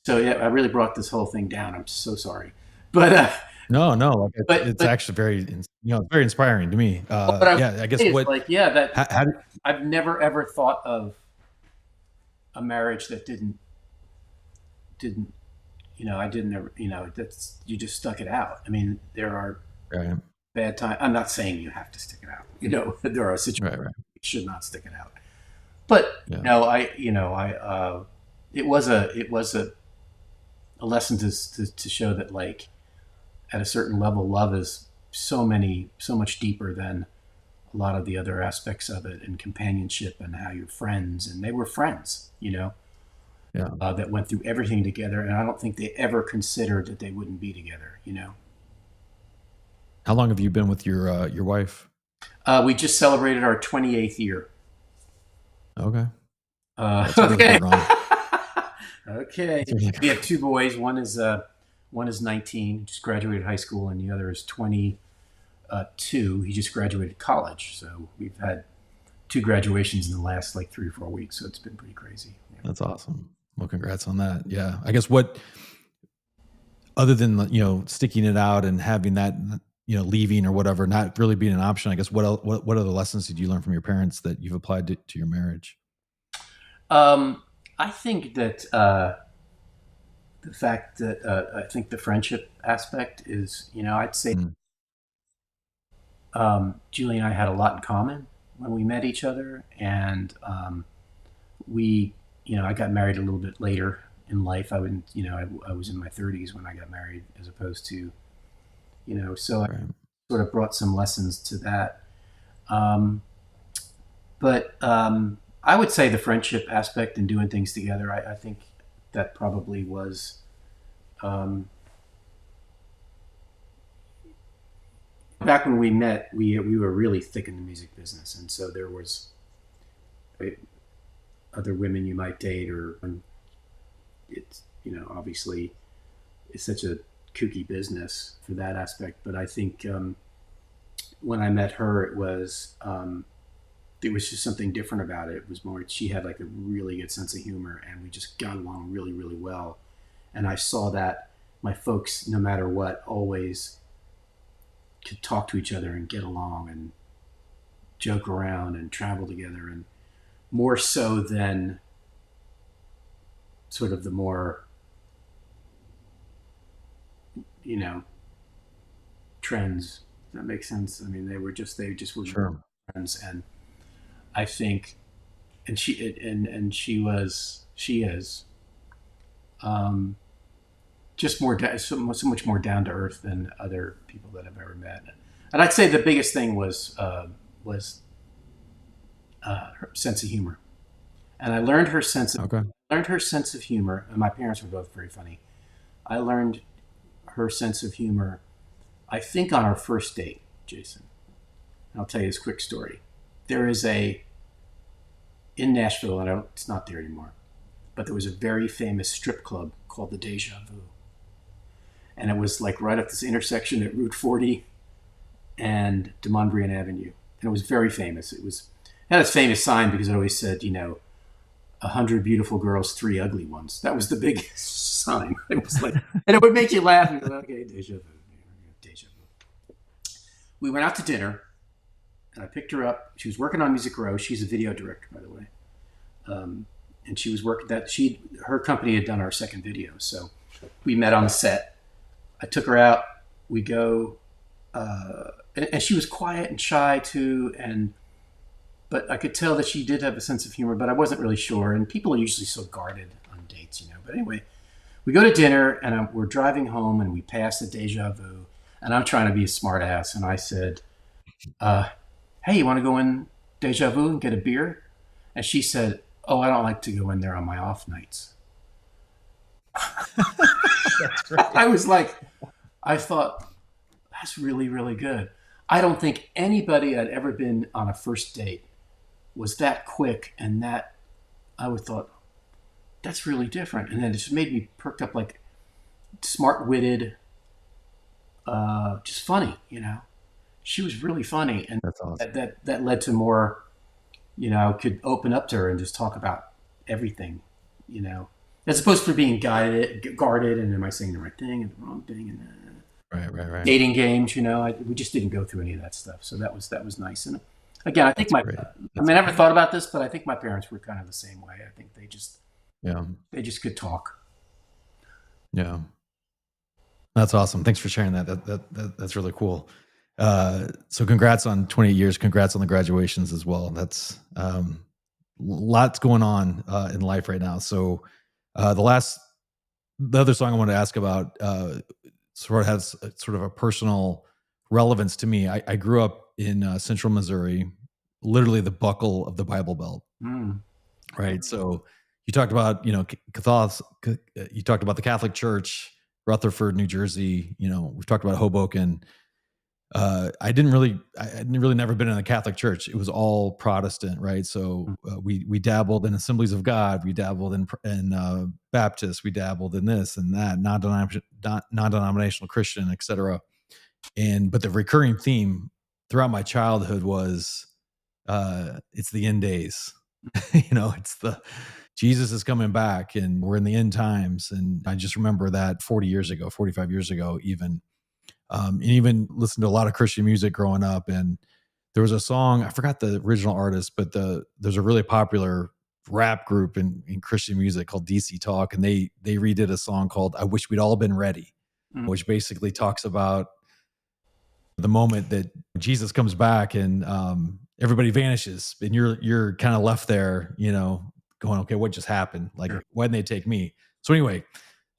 so yeah, I really brought this whole thing down. I'm so sorry, but No, no, like, it's but actually very it's very inspiring to me. what I was Yeah, I guess saying is what like, yeah, that how did I've never ever thought of a marriage that didn't I didn't ever that's you just stuck it out. I mean, there are right, bad times. I'm not saying you have to stick it out. There are situations right, right. you should not stick it out. But Yeah. no, I it was a lesson to show that, like, at a certain level, love is so much deeper than a lot of the other aspects of it, and companionship, and how you're friends, and they were friends, Yeah. that went through everything together, and I don't think they ever considered that they wouldn't be together. How long have you been with your wife? We just celebrated our 28th year. Okay. That's a really Okay. good run. Okay. That's really We good. have two boys. One is 19, just graduated high school, and the other is 22. He just graduated college. So we've had two graduations in the last like 3 or 4 weeks. So it's been pretty crazy. Yeah. That's awesome. Well, congrats on that. Yeah. I guess what other than sticking it out and having that leaving or whatever not really being an option, I guess what other lessons did you learn from your parents that you've applied to your marriage? Um, I think that the fact that I think the friendship aspect is, I'd say Mm, Julie and I had a lot in common when we met each other, and we, I got married a little bit later in life. I wouldn't, I was in my 30s when I got married, as opposed to, so I right. sort of brought some lessons to that. Um, but I would say the friendship aspect and doing things together, I think that probably was, um, back when we met, we were really thick in the music business, and so there was uh, other women you might date, or it's obviously it's such a kooky business for that aspect. But I think when I met her, it was just something different about it. It was more, she had like a really good sense of humor, and we just got along really, really well. And I saw that my folks, no matter what, always could talk to each other and get along and joke around and travel together, and more so than sort of the more, you know trends. Does that make sense? I mean, they just were Sure. friends, and I think and she is um, just so much more down to earth than other people that I've ever met. And I'd say the biggest thing was her sense of humor. And I Okay. learned her sense of humor. And my parents were both very funny. I learned her sense of humor, I think, on our first date, Jason. And I'll tell you this quick story. There is a in Nashville, and it's not there anymore, but there was a very famous strip club called the Deja Vu, and it was like right at this intersection at Route 40 and Demonbreun Avenue, and it was very famous. It had its famous sign because it always said, 100 beautiful girls, three ugly ones. That was the big sign. It was like, and it would make you laugh. And go, okay, deja vu, deja vu. We went out to dinner, and I picked her up. She was working on Music Row. She's a video director, by the way, and she was working that. Her company had done our second video, so we met on the set. I took her out. We go, and she was quiet and shy too, but I could tell that she did have a sense of humor, but I wasn't really sure. And people are usually so guarded on dates, But anyway, we go to dinner, and we're driving home, and we pass the Deja Vu, and I'm trying to be a smart ass, and I said, "Hey, you want to go in Deja Vu and get a beer?" And she said, "Oh, I don't like to go in there on my off nights." That's great. I was like, I thought, that's really, really good. I don't think anybody I'd ever been on a first date was that quick, and that I would thought, that's really different. And then it just made me perked up, like smart witted, just funny. She was really funny, and That's awesome. that led to more. I could open up to her and just talk about everything, you know, as opposed to being guarded, and am I saying the right thing and the wrong thing, and Right, right, right. dating games. We just didn't go through any of that stuff, so that was nice. And again, I think That's great. I That's mean, I never great. thought about this, but I think my parents were kind of the same way. I think Yeah. they just could talk. Yeah. That's awesome. Thanks for sharing that. That's really cool. So congrats on 28 years. Congrats on the graduations as well. That's lots going on in life right now. So the other song I wanted to ask about sort of has sort of a personal relevance to me. I grew up in Central Missouri, literally the buckle of the Bible Belt. Mm. Right. So you talked about, Catholic, you talked about the Catholic Church, Rutherford, New Jersey. We've talked about Hoboken. I hadn't really never been in a Catholic church. It was all Protestant, right? So we dabbled in Assemblies of God, we dabbled in Baptist, we dabbled in this and that, non-denominational Christian, etc. But the recurring theme throughout my childhood was it's the end days. It's the Jesus is coming back, and we're in the end times. And I just remember that 40 years ago, 45 years ago, even and even listened to a lot of Christian music growing up. And there was a song, I forgot the original artist, but there's a really popular rap group in Christian music called DC Talk, and they redid a song called "I Wish We'd All Been Ready," Mm. which basically talks about the moment that Jesus comes back and everybody vanishes, and you're kind of left there, going, okay, what just happened? Like, Sure. why didn't they take me? So anyway,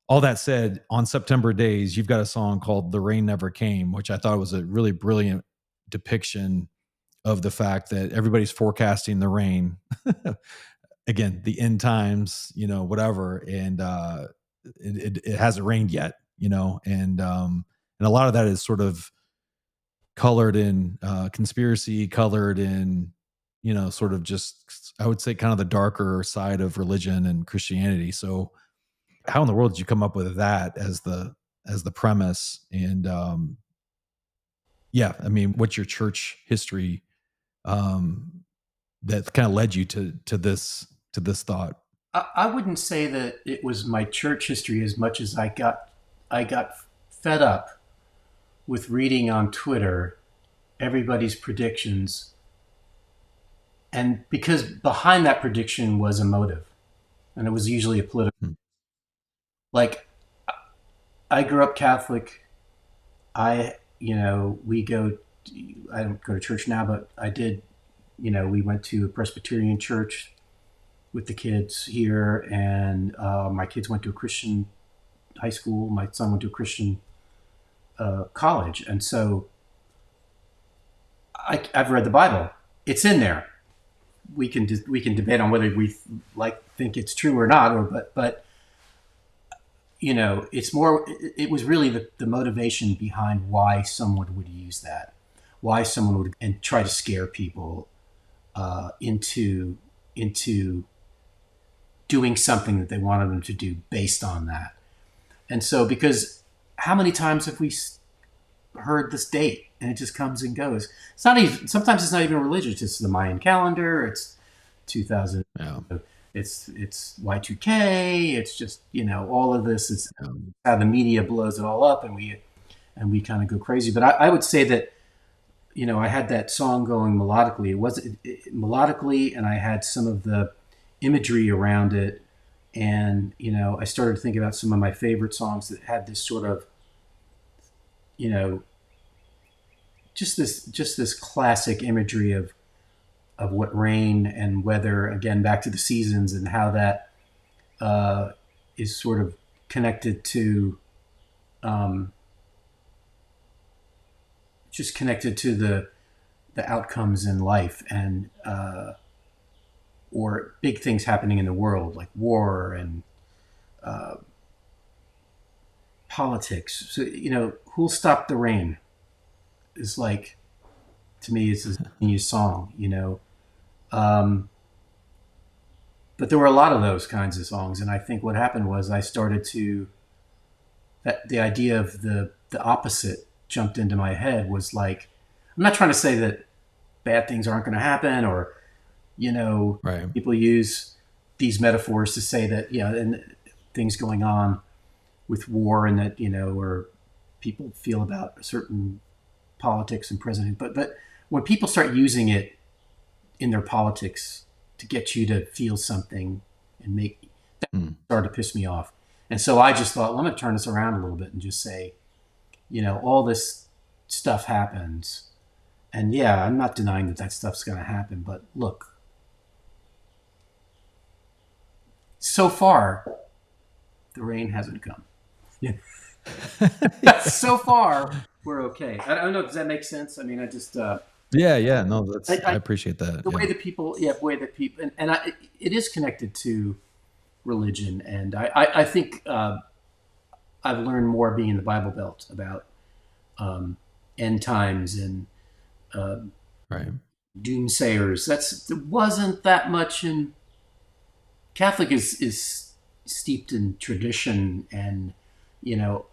all that said, on September days, you've got a song called "The Rain Never Came," which I thought was a really brilliant depiction of the fact that everybody's forecasting the rain. Again, the end times, whatever, and it hasn't rained yet, and a lot of that is sort of colored in conspiracy, colored in sort of just, I would say, kind of the darker side of religion and Christianity. So how in the world did you come up with that as the premise? And yeah, I mean, what's your church history that kind of led you to this thought? I wouldn't say that it was my church history as much as I got fed up with reading on Twitter everybody's predictions, and because behind that prediction was a motive, and it was usually a political. Hmm. Like, I grew up Catholic. We go. I don't go to church now, but I did. We went to a Presbyterian church with the kids here, and my kids went to a Christian high school. My son went to a Christian college, and so I've read the Bible. It's in there. We can debate on whether we think it's true or not, or but it's more. It was really the motivation behind why someone would use that, why someone would and try to scare people into doing something that they wanted them to do based on that. And so, because how many times have we heard this date and it just comes and goes? It's not even. Sometimes it's not even religious. It's the Mayan calendar. It's 2000. Yeah. It's Y2K. It's just all of this is Yeah. how the media blows it all up, and we kind of go crazy. But I would say that I had that song going melodically. It was melodically, and I had some of the imagery around it, and I started to think about some of my favorite songs that had this sort of you know just this classic imagery of what rain and weather, again back to the seasons, and how that is sort of connected to um, just connected to the outcomes in life, and or big things happening in the world like war and uh, politics. So who'll stop the rain is like, to me, it's a new song. Um, but there were a lot of those kinds of songs, and I think what happened was I started to that the idea of the opposite jumped into my head. Was like, I'm not trying to say that bad things aren't going to happen, or Right. people use these metaphors to say that and things going on with war, and that or people feel about a certain politics and president. But when people start using it in their politics to get you to feel something and make that Mm. started to piss me off. And so I just thought, well, I'm going to turn this around a little bit and just say, all this stuff happens. And yeah, I'm not denying that stuff's going to happen. But look, so far, the rain hasn't come. Yeah. So far, we're okay. I don't know. Does that make sense? I mean, Yeah, yeah. No, I I appreciate that. the Yeah. way that people, yeah, the way that people, it is connected to religion, and I think I've learned more being in the Bible Belt about um, end times and uh, Right. doomsayers. There wasn't that much in Catholic is steeped in tradition, and you know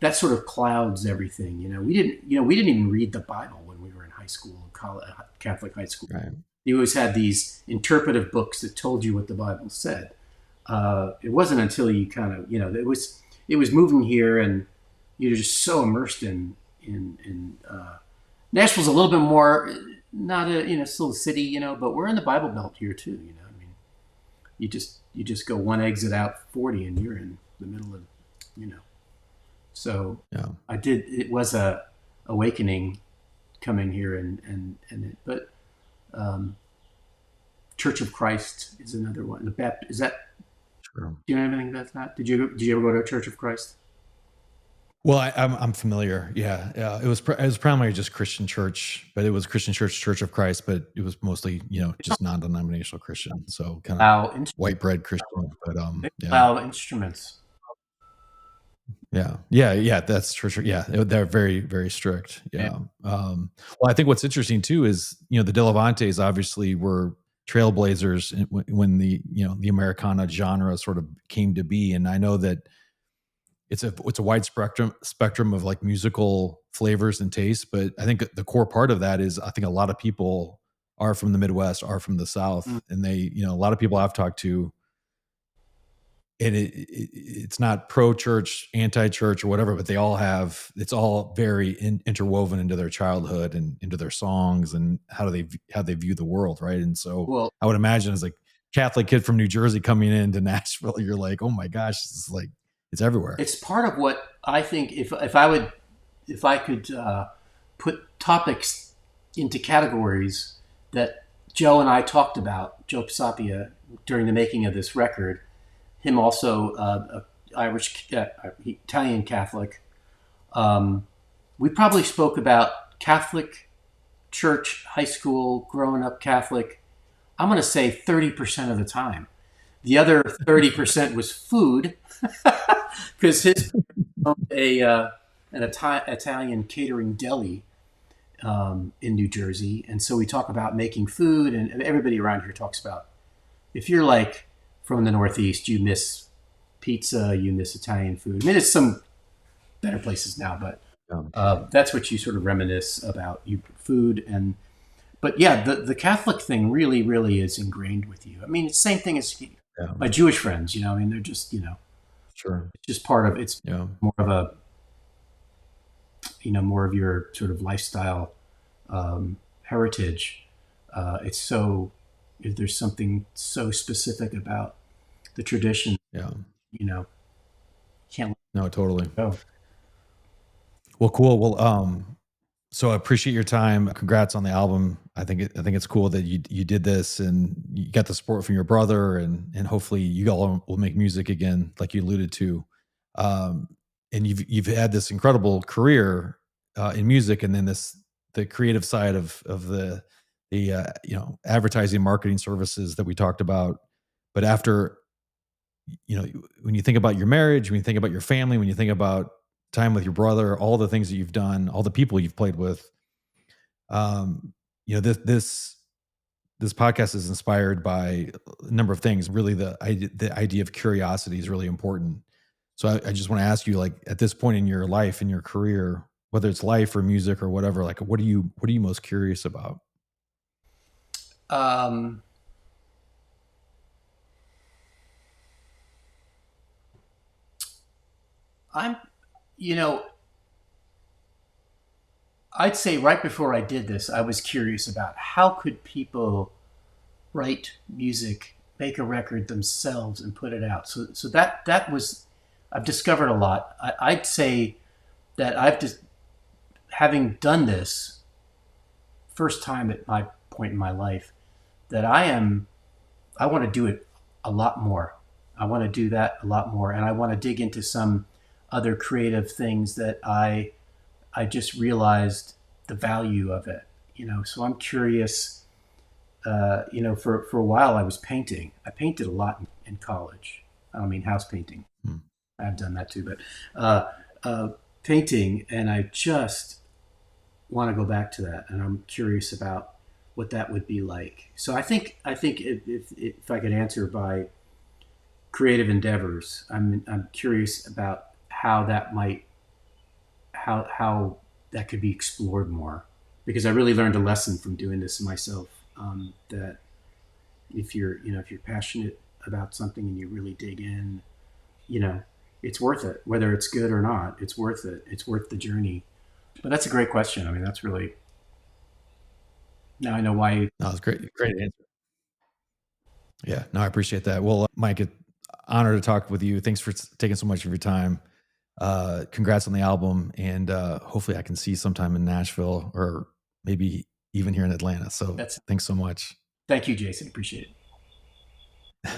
that sort of clouds everything. We didn't even read the Bible when we were in high school, college, Catholic high school. Right. You always had these interpretive books that told you what the Bible said. It wasn't until you kind of it was moving here, and you're just so immersed in Nashville's a little bit more not a still a city, but we're in the Bible Belt here too. I mean, you just go one exit out 40 and you're in the middle of you know. So Yeah. it was a awakening coming here, but um, Church of Christ is another one. The Baptist is that. Sure. Do you know anything about that? Did you ever go to a Church of Christ? Well, I'm familiar. Yeah, yeah. It was primarily just Christian church, but it was Christian Church, Church of Christ, but it was mostly just non-denominational Christian, so kind of Allow white bread Christian. But yeah, allow instruments. yeah, yeah, yeah. That's for sure. Yeah, they're very very strict. Yeah. Yeah. Well, I think what's interesting too is the Delevantes obviously were trailblazers when the Americana genre sort of came to be, and I know that it's a wide spectrum of like musical flavors and tastes, but I think the core part of that is I think a lot of people are from the Midwest, are from the Mm. South, and they a lot of people I've talked to, and it's not pro church, anti church, or whatever, but they all have it's all very interwoven into their childhood and into their songs and how they view the world, right? And so Well, I would imagine as like Catholic kid from New Jersey coming into Nashville, you're like, oh my gosh, this is like it's everywhere. it's part of what I think. If I could put topics into categories, that Joe and I talked about Joe Pisapia during the making of this record. Him also Irish, Italian Catholic. Um, we probably spoke about Catholic church, high school, growing up Catholic. I'm going to say 30% of the time. The other 30% was food, because his owned an Italian catering deli in New Jersey, and so we talk about making food, and everybody around here talks about, if you're like from the Northeast, you miss pizza, you miss Italian food. I mean, it's some better places now, but Yeah. that's what you sort of reminisce about, you food. And but yeah, the Catholic thing really, really is ingrained with you. I mean, it's the same thing as Yeah. my Jewish friends. I mean, they're just Sure. it's just part of it's Yeah. more of a more of your sort of lifestyle heritage. It's so there's something so specific about the tradition. Yeah. You know, can't let No, totally. it go. Well, cool. Well, so I appreciate your time. Congrats on the album. I think it's cool that you did this and you got the support from your brother, and hopefully you all will make music again, like you alluded to. Um, and you've had this incredible career in music, and then the creative side of the advertising marketing services that we talked about. But after when you think about your marriage, when you think about your family, when you think about time with your brother, all the things that you've done, all the people you've played with, this podcast is inspired by a number of things. Really, the idea of curiosity is really important. So I just want to ask you, like, at this point in your life, in your career, whether it's life or music or whatever, like, what are you most curious about? Um, I'm, you know, I'd say right before I did this, I was curious about how could people write music, make a record themselves, and put it out. So that was I've discovered a lot. I'd say that I've just having done this first time at my point in my life, that I want to do it a lot more. I want to do that a lot more, and I want to dig into some other creative things that I just realized the value of it. So I'm curious. For a while I was painting. I painted a lot in college. I don't mean house painting. Hmm. I've done that too, but uh, uh, painting, and I just want to go back to that, and I'm curious about what that would be like. So I think if I could answer by creative endeavors, I'm curious about how that could be explored more, because I really learned a lesson from doing this myself. That if you're passionate about something and you really dig in, you know, it's worth it. Whether it's good or not, it's worth it. It's worth the journey. But that's a great question. I mean, that's really now I know why. No, it's great, great answer. Yeah, no, I appreciate that. Well, Mike, honor to talk with you. Thanks for taking so much of your time. Congrats on the album, and hopefully I can see you sometime in Nashville or maybe even here in Atlanta. So That's thanks so much. Thank you, Jason. Appreciate it.